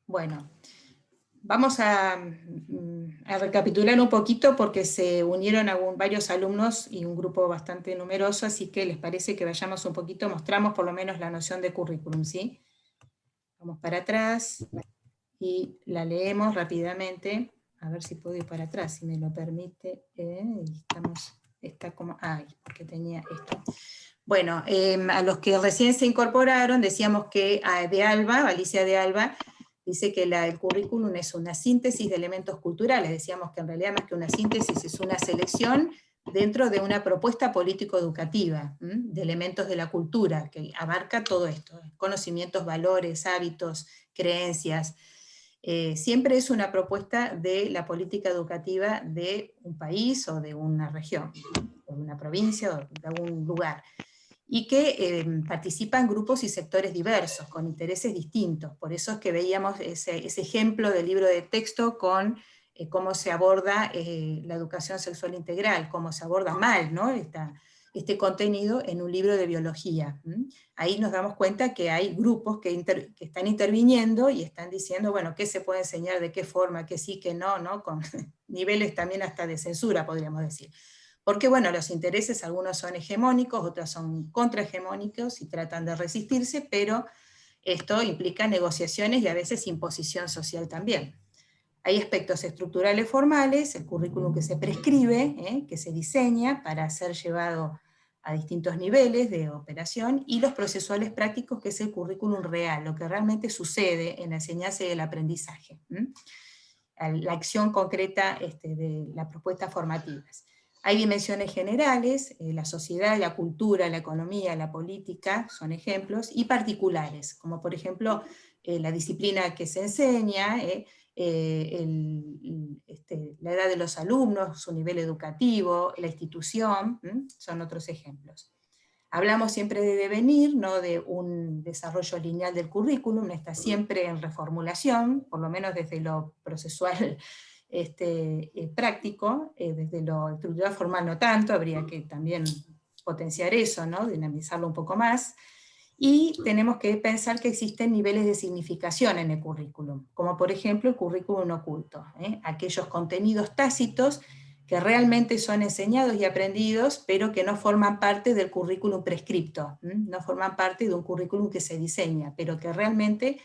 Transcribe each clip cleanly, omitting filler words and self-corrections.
Bueno, vamos a recapitular un poquito porque se unieron varios alumnos y un grupo bastante numeroso, así que les parece que vayamos un poquito, mostramos por lo menos la noción de currículum, ¿sí? Vamos para atrás y la leemos rápidamente, a ver si puedo ir para atrás, si me lo permite. Está como, porque tenía esto. Bueno, a los que recién se incorporaron, decíamos que de Alba, Alicia de Alba, dice que el currículum es una síntesis de elementos culturales. Decíamos que en realidad más que una síntesis es una selección dentro de una propuesta político-educativa, de elementos de la cultura, que abarca todo esto, conocimientos, valores, hábitos, creencias. Siempre es una propuesta de la política educativa de un país o de una región, o de una provincia o de algún lugar, y que participan grupos y sectores diversos, con intereses distintos. Por eso es que veíamos ese ejemplo del libro de texto con cómo se aborda la educación sexual integral, cómo se aborda mal, ¿no? Este contenido en un libro de biología. Ahí nos damos cuenta que hay grupos que están interviniendo y están diciendo, bueno, qué se puede enseñar, de qué forma, qué sí, qué no, ¿no? Con niveles también hasta de censura, podríamos decir. Porque, bueno, los intereses, algunos son hegemónicos, otros son contrahegemónicos y tratan de resistirse, pero esto implica negociaciones y a veces imposición social también. Hay aspectos estructurales formales, el currículum que se prescribe, que se diseña para ser llevado a distintos niveles de operación, y los procesuales prácticos, que es el currículum real, lo que realmente sucede en la enseñanza y el aprendizaje. La acción concreta de las propuestas formativas. Hay dimensiones generales, la sociedad, la cultura, la economía, la política, son ejemplos, y particulares, como por ejemplo la disciplina que se enseña, la edad de los alumnos, su nivel educativo, la institución, son otros ejemplos. Hablamos siempre de devenir, no de un desarrollo lineal del currículum, está siempre en reformulación, por lo menos desde lo procesual práctico, desde lo estructural formal no tanto, habría que también potenciar eso, ¿no? Dinamizarlo un poco más. Y tenemos que pensar que existen niveles de significación en el currículum, como por ejemplo el currículum oculto, aquellos contenidos tácitos que realmente son enseñados y aprendidos, pero que no forman parte del currículum prescripto, no forman parte de un currículum que se diseña, pero que realmente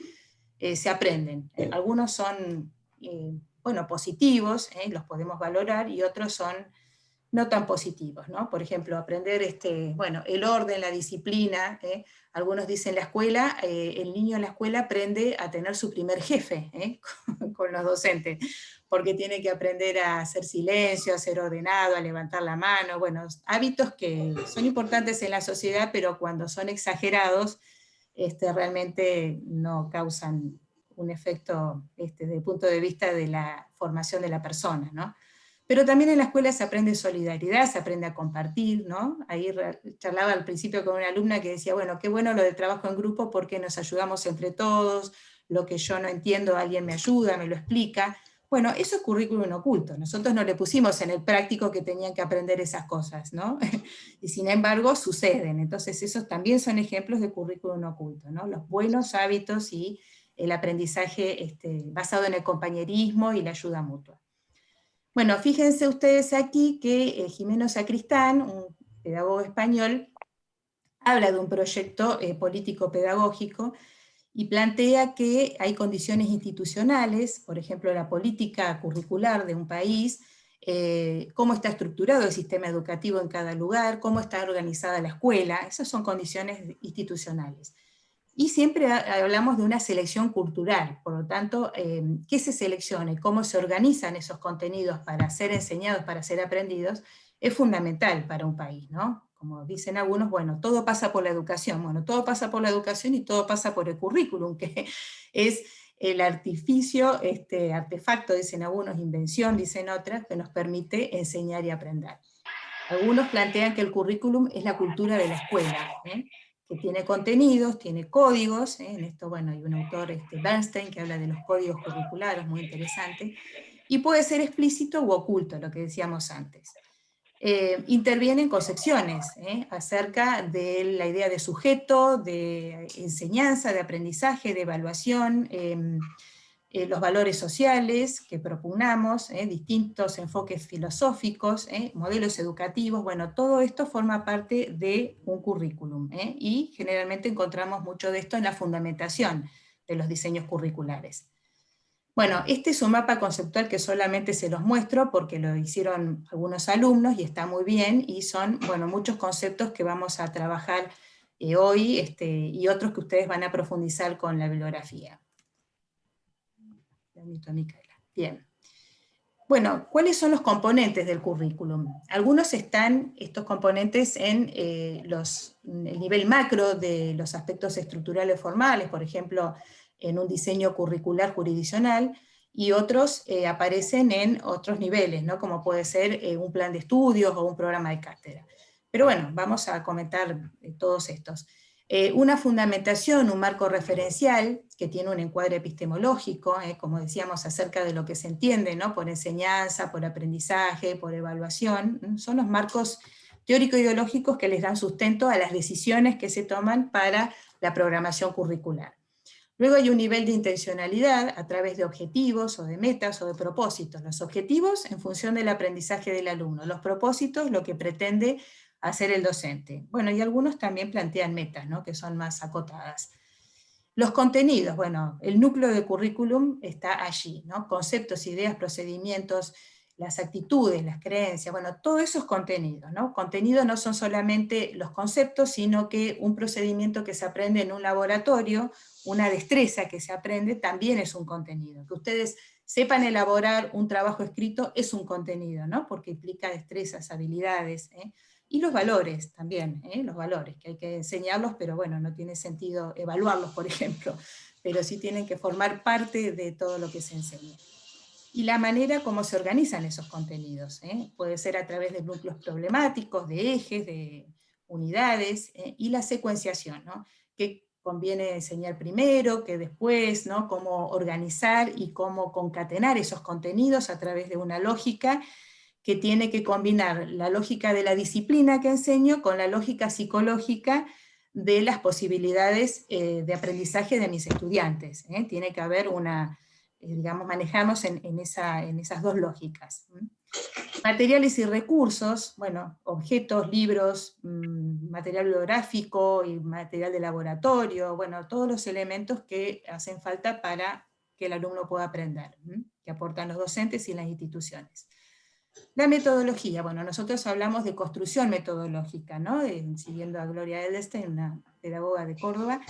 se aprenden. Algunos son, bueno, positivos, los podemos valorar, y otros son no tan positivos, ¿no? Por ejemplo, aprender bueno, el orden, la disciplina. Algunos dicen la escuela, el niño en la escuela aprende a tener su primer jefe con los docentes, porque tiene que aprender a hacer silencio, a ser ordenado, a levantar la mano, bueno, hábitos que son importantes en la sociedad, pero cuando son exagerados, realmente no causan un efecto desde el punto de vista de la formación de la persona, ¿no? Pero también en la escuela se aprende solidaridad, se aprende a compartir, ¿no? Ahí charlaba al principio con una alumna que decía, bueno, qué bueno lo del trabajo en grupo porque nos ayudamos entre todos, lo que yo no entiendo alguien me ayuda, me lo explica. Bueno, eso es currículum oculto, nosotros no le pusimos en el práctico que tenían que aprender esas cosas, ¿no? Y sin embargo suceden, entonces esos también son ejemplos de currículum oculto, ¿no? Los buenos hábitos y el aprendizaje basado en el compañerismo y la ayuda mutua. Bueno, fíjense ustedes aquí que Jimeno Sacristán, un pedagogo español, habla de un proyecto político-pedagógico y plantea que hay condiciones institucionales, por ejemplo, la política curricular de un país, cómo está estructurado el sistema educativo en cada lugar, cómo está organizada la escuela, esas son condiciones institucionales. Y siempre hablamos de una selección cultural, por lo tanto, ¿qué se selecciona y cómo se organizan esos contenidos para ser enseñados, para ser aprendidos? Es fundamental para un país, ¿no? Como dicen algunos, bueno, todo pasa por la educación. Bueno, todo pasa por la educación y todo pasa por el currículum, que es el artificio, artefacto, dicen algunos, invención, dicen otras, que nos permite enseñar y aprender. Algunos plantean que el currículum es la cultura de la escuela, que tiene contenidos, tiene códigos, en esto, bueno, hay un autor, Bernstein, que habla de los códigos curriculares, muy interesante, y puede ser explícito u oculto, lo que decíamos antes. Intervienen concepciones acerca de la idea de sujeto, de enseñanza, de aprendizaje, de evaluación, los valores sociales que propugnamos, distintos enfoques filosóficos, modelos educativos, bueno, todo esto forma parte de un currículum, y generalmente encontramos mucho de esto en la fundamentación de los diseños curriculares. Bueno, este es un mapa conceptual que solamente se los muestro porque lo hicieron algunos alumnos y está muy bien, y son, bueno, muchos conceptos que vamos a trabajar hoy, y otros que ustedes van a profundizar con la bibliografía. Bien. Bueno, ¿cuáles son los componentes del currículum? Algunos están, estos componentes, en el nivel macro de los aspectos estructurales formales, por ejemplo, en un diseño curricular jurisdiccional, y otros aparecen en otros niveles, ¿no? Como puede ser un plan de estudios o un programa de cátedra. Pero bueno, vamos a comentar todos estos. Una fundamentación, un marco referencial que tiene un encuadre epistemológico, como decíamos, acerca de lo que se entiende, ¿no? Por enseñanza, por aprendizaje, por evaluación, son los marcos teórico-ideológicos que les dan sustento a las decisiones que se toman para la programación curricular. Luego hay un nivel de intencionalidad a través de objetivos o de metas o de propósitos. Los objetivos en función del aprendizaje del alumno, los propósitos lo que pretende hacer el docente. Bueno, y algunos también plantean metas, ¿no? Que son más acotadas. Los contenidos, bueno, el núcleo de currículum está allí, ¿no? Conceptos, ideas, procedimientos, las actitudes, las creencias, bueno, todos esos contenidos, ¿no? Contenidos no son solamente los conceptos, sino que un procedimiento que se aprende en un laboratorio, una destreza que se aprende, también es un contenido. Que ustedes sepan elaborar un trabajo escrito es un contenido, ¿no? Porque implica destrezas, habilidades, y los valores también, los valores, que hay que enseñarlos, pero bueno, no tiene sentido evaluarlos, por ejemplo, pero sí tienen que formar parte de todo lo que se enseña. Y la manera como se organizan esos contenidos, puede ser a través de núcleos problemáticos, de ejes, de unidades, y la secuenciación, ¿no? Que conviene enseñar primero, que después, ¿no? Cómo organizar y cómo concatenar esos contenidos a través de una lógica que tiene que combinar la lógica de la disciplina que enseño con la lógica psicológica de las posibilidades de aprendizaje de mis estudiantes. Tiene que haber una, digamos, manejarnos en esas dos lógicas. Materiales y recursos, bueno, objetos, libros, material bibliográfico y material de laboratorio, bueno, todos los elementos que hacen falta para que el alumno pueda aprender, que aportan los docentes y las instituciones. La metodología, bueno, nosotros hablamos de construcción metodológica, ¿no? Siguiendo a Gloria Edelstein, una pedagoga de Córdoba,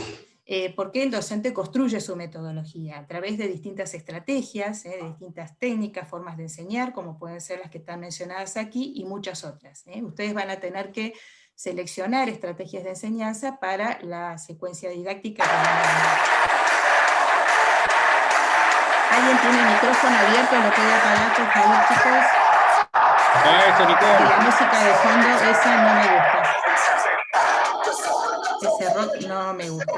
porque el docente construye su metodología a través de distintas estrategias, de distintas técnicas, formas de enseñar, como pueden ser las que están mencionadas aquí, y muchas otras. Ustedes van a tener que seleccionar estrategias de enseñanza para la secuencia didáctica. ¿Alguien tiene el micrófono abierto? ¿Lo puede apagar, por favor, chicos? Esto, Nicole. La música de fondo, esa no me gusta. Ese rock no me gusta.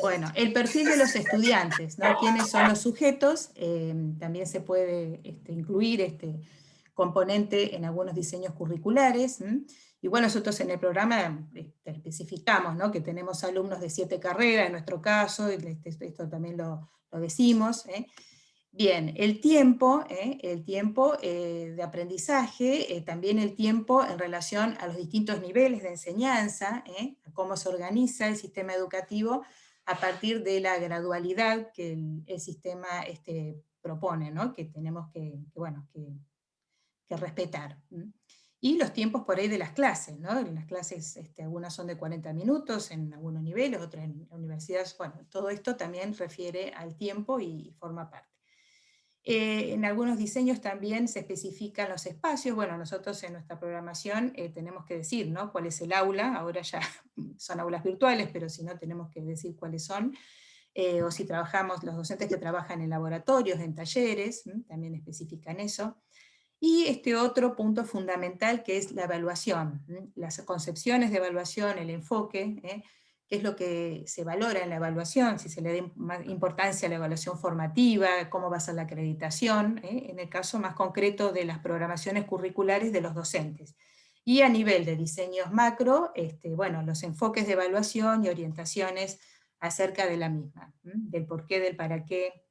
Bueno, el perfil de los estudiantes, ¿no? ¿Quiénes son los sujetos? También se puede incluir este componente en algunos diseños curriculares. Igual nosotros en el programa especificamos, ¿no? Que tenemos alumnos de 7 carreras, en nuestro caso, esto también lo decimos. Bien, el tiempo de aprendizaje, también el tiempo en relación a los distintos niveles de enseñanza, a cómo se organiza el sistema educativo a partir de la gradualidad que el sistema propone, ¿no? Que tenemos que respetar. Y los tiempos por ahí de las clases, ¿no? En las clases algunas son de 40 minutos en algunos niveles, otras en universidades, bueno, todo esto también refiere al tiempo y forma parte. En algunos diseños también se especifican los espacios. Bueno, nosotros en nuestra programación tenemos que decir, ¿no? Cuál es el aula, ahora ya son aulas virtuales, pero si no tenemos que decir cuáles son, o si trabajamos, los docentes que trabajan en laboratorios, en talleres, también especifican eso. Y este otro punto fundamental que es la evaluación, las concepciones de evaluación, el enfoque, qué es lo que se valora en la evaluación, si se le da más importancia a la evaluación formativa, cómo va a ser la acreditación, en el caso más concreto de las programaciones curriculares de los docentes. Y a nivel de diseños macro, bueno, los enfoques de evaluación y orientaciones acerca de la misma, del por qué, del para qué.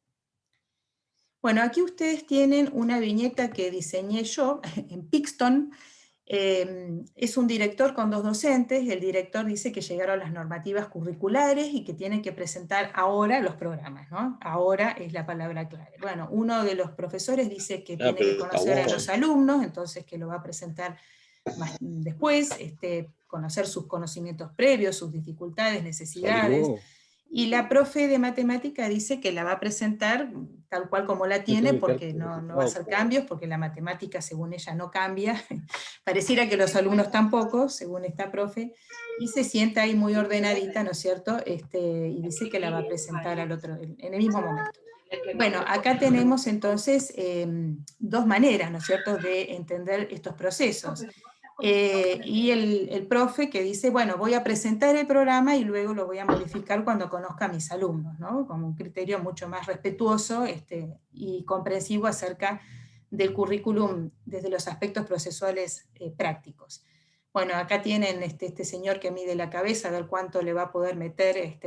Bueno, aquí ustedes tienen una viñeta que diseñé yo en Pixton. Es un director con 2 docentes. El director dice que llegaron las normativas curriculares y que tienen que presentar ahora los programas, ¿no? Ahora es la palabra clave. Bueno, uno de los profesores dice que Ah, tiene pero que está conocer a bueno. los alumnos, entonces que lo va a presentar más después, conocer sus conocimientos previos, sus dificultades, necesidades. Salió. Y la profe de matemática dice que la va a presentar tal cual como la Me tiene, tengo que quedar porque no va a hacer loco. cambios, porque la matemática, según ella, no cambia. Pareciera que los alumnos tampoco, según esta profe, y se sienta ahí muy ordenadita, ¿no es cierto? Y dice que la va a presentar al otro, en el mismo momento. Bueno, acá tenemos entonces 2 maneras, ¿no es cierto?, de entender estos procesos. Y el profe que dice, bueno, voy a presentar el programa y luego lo voy a modificar cuando conozca a mis alumnos, ¿no? Con un criterio mucho más respetuoso y comprensivo acerca del currículum desde los aspectos procesuales prácticos. Bueno, acá tienen este señor que mide la cabeza, a ver cuánto le va a poder meter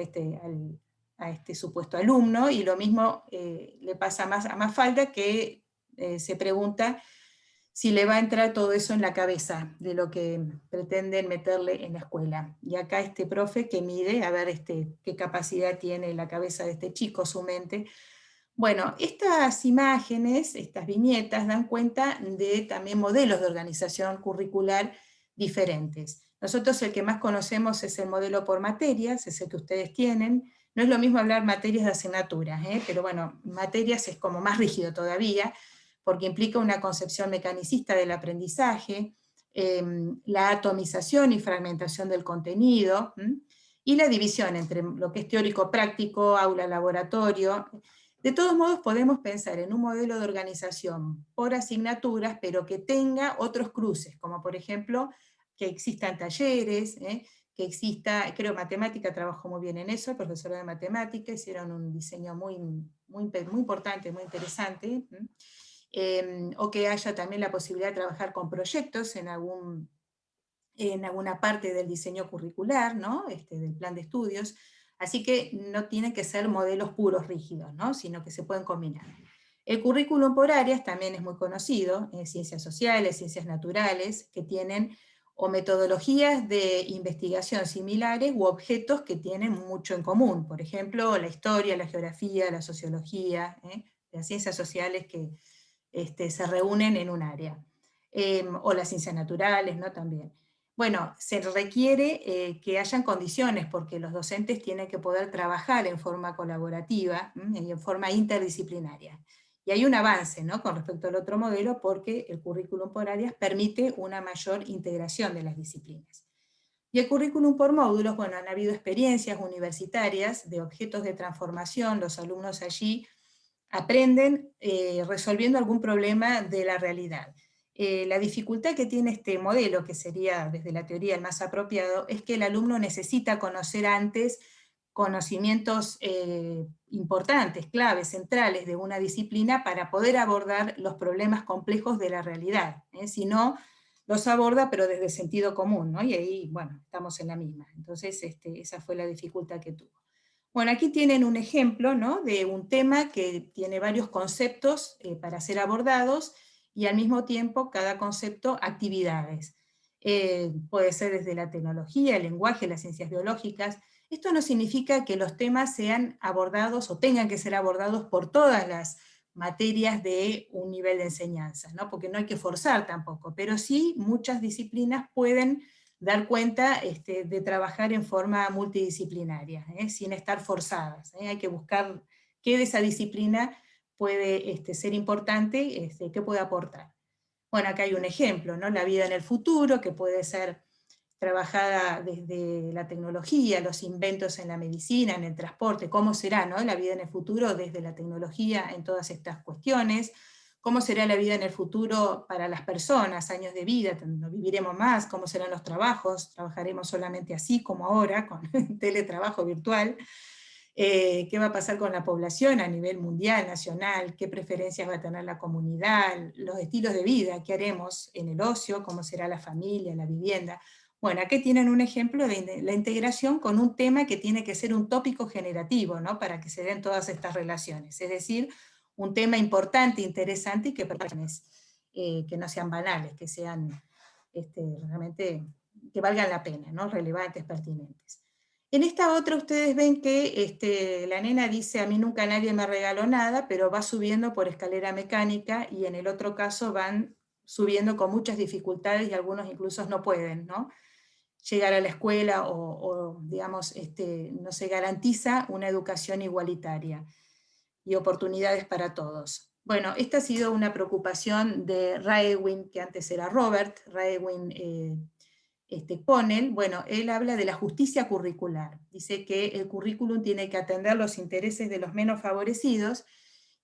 a este supuesto alumno, y lo mismo le pasa a Mafalda, que se pregunta si le va a entrar todo eso en la cabeza de lo que pretenden meterle en la escuela. Y acá este profe que mide, a ver qué capacidad tiene la cabeza de este chico, su mente. Bueno, estas imágenes, estas viñetas, dan cuenta de también modelos de organización curricular diferentes. Nosotros el que más conocemos es el modelo por materias, es el que ustedes tienen. No es lo mismo hablar materias de asignaturas, pero bueno, materias es como más rígido todavía, porque implica una concepción mecanicista del aprendizaje, la atomización y fragmentación del contenido, y la división entre lo que es teórico-práctico, aula-laboratorio. De todos modos, podemos pensar en un modelo de organización por asignaturas, pero que tenga otros cruces, como por ejemplo, que existan talleres, que exista, creo matemática trabajó muy bien en eso, el profesor de matemática, hicieron un diseño muy importante, muy interesante, o que haya también la posibilidad de trabajar con proyectos en alguna parte del diseño curricular, ¿no? Del plan de estudios. Así que no tienen que ser modelos puros rígidos, ¿no? Sino que se pueden combinar. El currículum por áreas también es muy conocido, ciencias sociales, ciencias naturales, que tienen o metodologías de investigación similares u objetos que tienen mucho en común. Por ejemplo, la historia, la geografía, la sociología, las ciencias sociales que se reúnen en un área. O las ciencias naturales, ¿no? También. Bueno, se requiere que hayan condiciones, porque los docentes tienen que poder trabajar en forma colaborativa y en forma interdisciplinaria. Y hay un avance, ¿no?, con respecto al otro modelo, porque el currículum por áreas permite una mayor integración de las disciplinas. Y el currículum por módulos, bueno, han habido experiencias universitarias de objetos de transformación, los alumnos allí aprenden resolviendo algún problema de la realidad. La dificultad que tiene este modelo, que sería desde la teoría el más apropiado, es que el alumno necesita conocer antes conocimientos importantes, claves, centrales de una disciplina para poder abordar los problemas complejos de la realidad. Si no, los aborda pero desde sentido común, ¿no? Y ahí, bueno, estamos en la misma. Entonces, esa fue la dificultad que tuvo. Bueno, aquí tienen un ejemplo, ¿no?, de un tema que tiene varios conceptos para ser abordados, y al mismo tiempo cada concepto actividades. Puede ser desde la tecnología, el lenguaje, las ciencias biológicas. Esto no significa que los temas sean abordados o tengan que ser abordados por todas las materias de un nivel de enseñanza, ¿no?, porque no hay que forzar tampoco, pero sí muchas disciplinas pueden dar cuenta de trabajar en forma multidisciplinaria, sin estar forzadas. Hay que buscar qué de esa disciplina puede ser importante, qué puede aportar. Bueno, acá hay un ejemplo, ¿no? La vida en el futuro, que puede ser trabajada desde la tecnología, los inventos en la medicina, en el transporte, cómo será, ¿no?, la vida en el futuro desde la tecnología en todas estas cuestiones, cómo será la vida en el futuro para las personas, años de vida, no viviremos más, cómo serán los trabajos, trabajaremos solamente así como ahora, con teletrabajo virtual, qué va a pasar con la población a nivel mundial, nacional, qué preferencias va a tener la comunidad, los estilos de vida, qué haremos en el ocio, cómo será la familia, la vivienda. Bueno, aquí tienen un ejemplo de la integración con un tema que tiene que ser un tópico generativo, ¿no?, para que se den todas estas relaciones. Es decir, un tema importante, interesante, y que no sean banales, que sean realmente, que valgan la pena, ¿no? Relevantes, pertinentes. En esta otra ustedes ven que la nena dice, a mí nunca nadie me regaló nada, pero va subiendo por escalera mecánica, y en el otro caso van subiendo con muchas dificultades, y algunos incluso no pueden, ¿no? Llegar a la escuela, o digamos, no se garantiza una educación igualitaria y oportunidades para todos. Bueno, esta ha sido una preocupación de Raewyn, que antes era Robert, Raewyn Connell. Bueno, él habla de la justicia curricular. Dice que el currículum tiene que atender los intereses de los menos favorecidos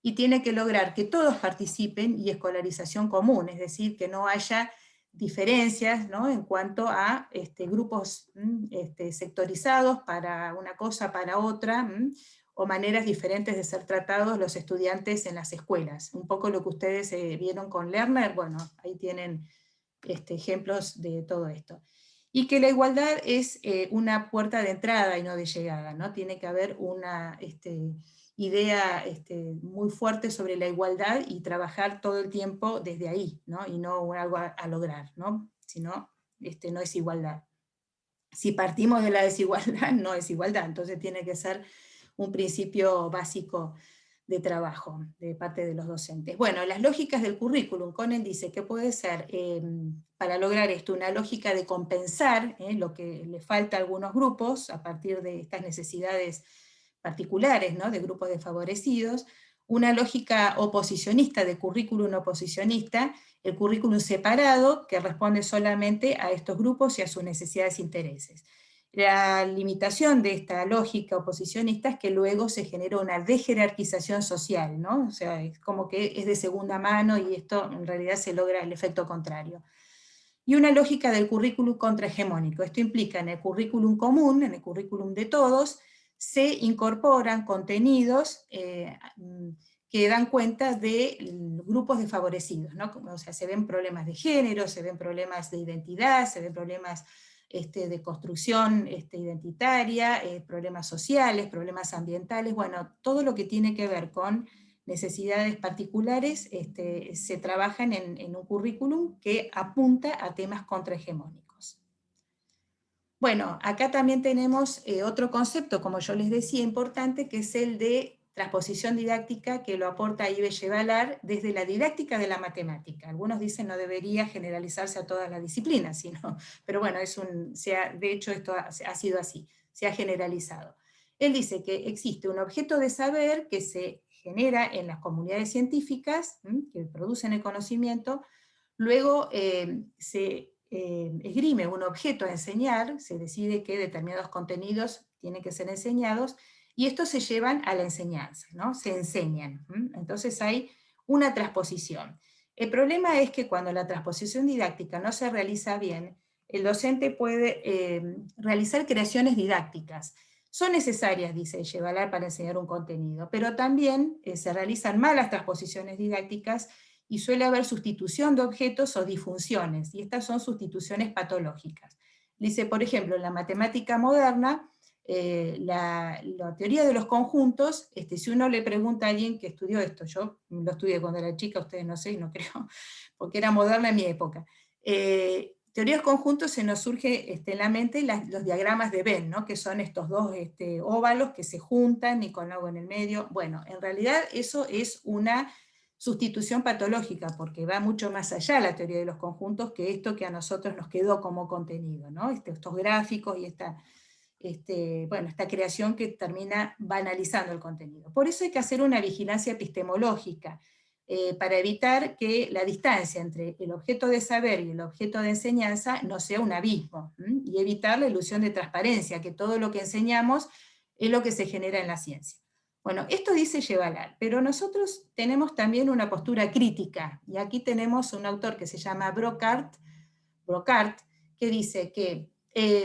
y tiene que lograr que todos participen y escolarización común, es decir, que no haya diferencias, ¿no?, en cuanto a grupos sectorizados para una cosa, para otra, o maneras diferentes de ser tratados los estudiantes en las escuelas. Un poco lo que ustedes vieron con Lerner, bueno, ahí tienen ejemplos de todo esto. Y que la igualdad es una puerta de entrada y no de llegada, ¿no? Tiene que haber una idea muy fuerte sobre la igualdad y trabajar todo el tiempo desde ahí, ¿no? Y no algo a lograr, ¿no? Si no, no es igualdad. Si partimos de la desigualdad, no es igualdad, entonces tiene que ser un principio básico de trabajo de parte de los docentes. Bueno, las lógicas del currículum. Connell dice que puede ser, para lograr esto, una lógica de compensar lo que le falta a algunos grupos a partir de estas necesidades particulares, ¿no?, de grupos desfavorecidos, una lógica oposicionista, de currículum oposicionista, el currículum separado que responde solamente a estos grupos y a sus necesidades e intereses. La limitación de esta lógica oposicionista es que luego se genera una dejerarquización social, ¿no? O sea, es como que es de segunda mano y esto en realidad se logra el efecto contrario. Y una lógica del currículum contrahegemónico. Esto implica en el currículum común, en el currículum de todos, se incorporan contenidos que dan cuenta de grupos desfavorecidos, ¿no? O sea, se ven problemas de género, se ven problemas de identidad, se ven problemas de construcción identitaria, problemas sociales, problemas ambientales, bueno, todo lo que tiene que ver con necesidades particulares se trabajan en un currículum que apunta a temas contrahegemónicos. Bueno, acá también tenemos otro concepto, como yo les decía, importante, que es el de transposición didáctica, que lo aporta Yves Gevalar desde la didáctica de la matemática. Algunos dicen no debería generalizarse a todas las disciplinas, pero bueno, de hecho esto ha sido así, se ha generalizado. Él dice que existe un objeto de saber que se genera en las comunidades científicas, que producen el conocimiento, luego se esgrime un objeto a enseñar, se decide que determinados contenidos tienen que ser enseñados, y estos se llevan a la enseñanza, ¿no? Se enseñan. Entonces hay una transposición. El problema es que cuando la transposición didáctica no se realiza bien, el docente puede realizar creaciones didácticas. Son necesarias, dice Gevalar, para enseñar un contenido, pero también se realizan malas transposiciones didácticas y suele haber sustitución de objetos o disfunciones, y estas son sustituciones patológicas. Dice, por ejemplo, en la matemática moderna, la teoría de los conjuntos, si uno le pregunta a alguien que estudió esto, yo lo estudié cuando era chica, ustedes no sé, y no creo, porque era moderna en mi época. Teoría de los conjuntos se nos surge en la mente los diagramas de Venn, ¿no?, que son estos dos óvalos que se juntan y con algo en el medio. Bueno, en realidad eso es una sustitución patológica, porque va mucho más allá la teoría de los conjuntos que esto que a nosotros nos quedó como contenido, ¿no? Estos gráficos y esta creación que termina banalizando el contenido. Por eso hay que hacer una vigilancia epistemológica, para evitar que la distancia entre el objeto de saber y el objeto de enseñanza no sea un abismo, y evitar la ilusión de transparencia, que todo lo que enseñamos es lo que se genera en la ciencia. Bueno, esto dice Gevalar, pero nosotros tenemos también una postura crítica, y aquí tenemos un autor que se llama Brocard, que dice que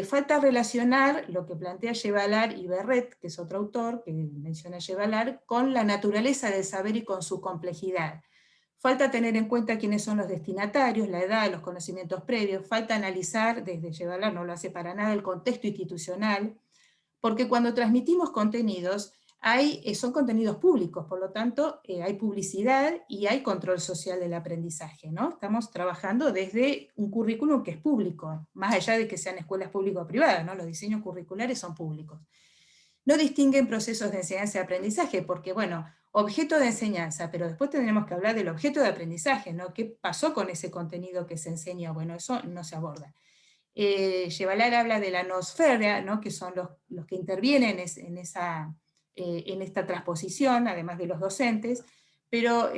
falta relacionar lo que plantea Gevalar y Berret, que es otro autor que menciona Gevalar, con la naturaleza del saber y con su complejidad. Falta tener en cuenta quiénes son los destinatarios, la edad, los conocimientos previos, falta analizar, desde Gevalar no lo hace para nada, el contexto institucional, porque cuando transmitimos contenidos son contenidos públicos, por lo tanto hay publicidad y hay control social del aprendizaje, ¿no? Estamos trabajando desde un currículum que es público, más allá de que sean escuelas públicas o privadas, ¿no? Los diseños curriculares son públicos. No distinguen procesos de enseñanza y aprendizaje, porque bueno, objeto de enseñanza, pero después tendremos que hablar del objeto de aprendizaje, ¿no? ¿Qué pasó con ese contenido que se enseñó? Bueno, eso no se aborda. Yevalar habla de la nosfera, ¿no? Que son los que intervienen en esta transposición, además de los docentes, pero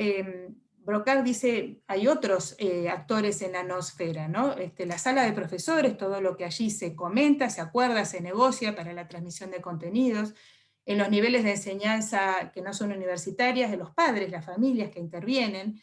Brocard dice, hay otros actores en la nosfera, ¿no? La sala de profesores, todo lo que allí se comenta, se acuerda, se negocia para la transmisión de contenidos, en los niveles de enseñanza que no son universitarias, de los padres, las familias que intervienen,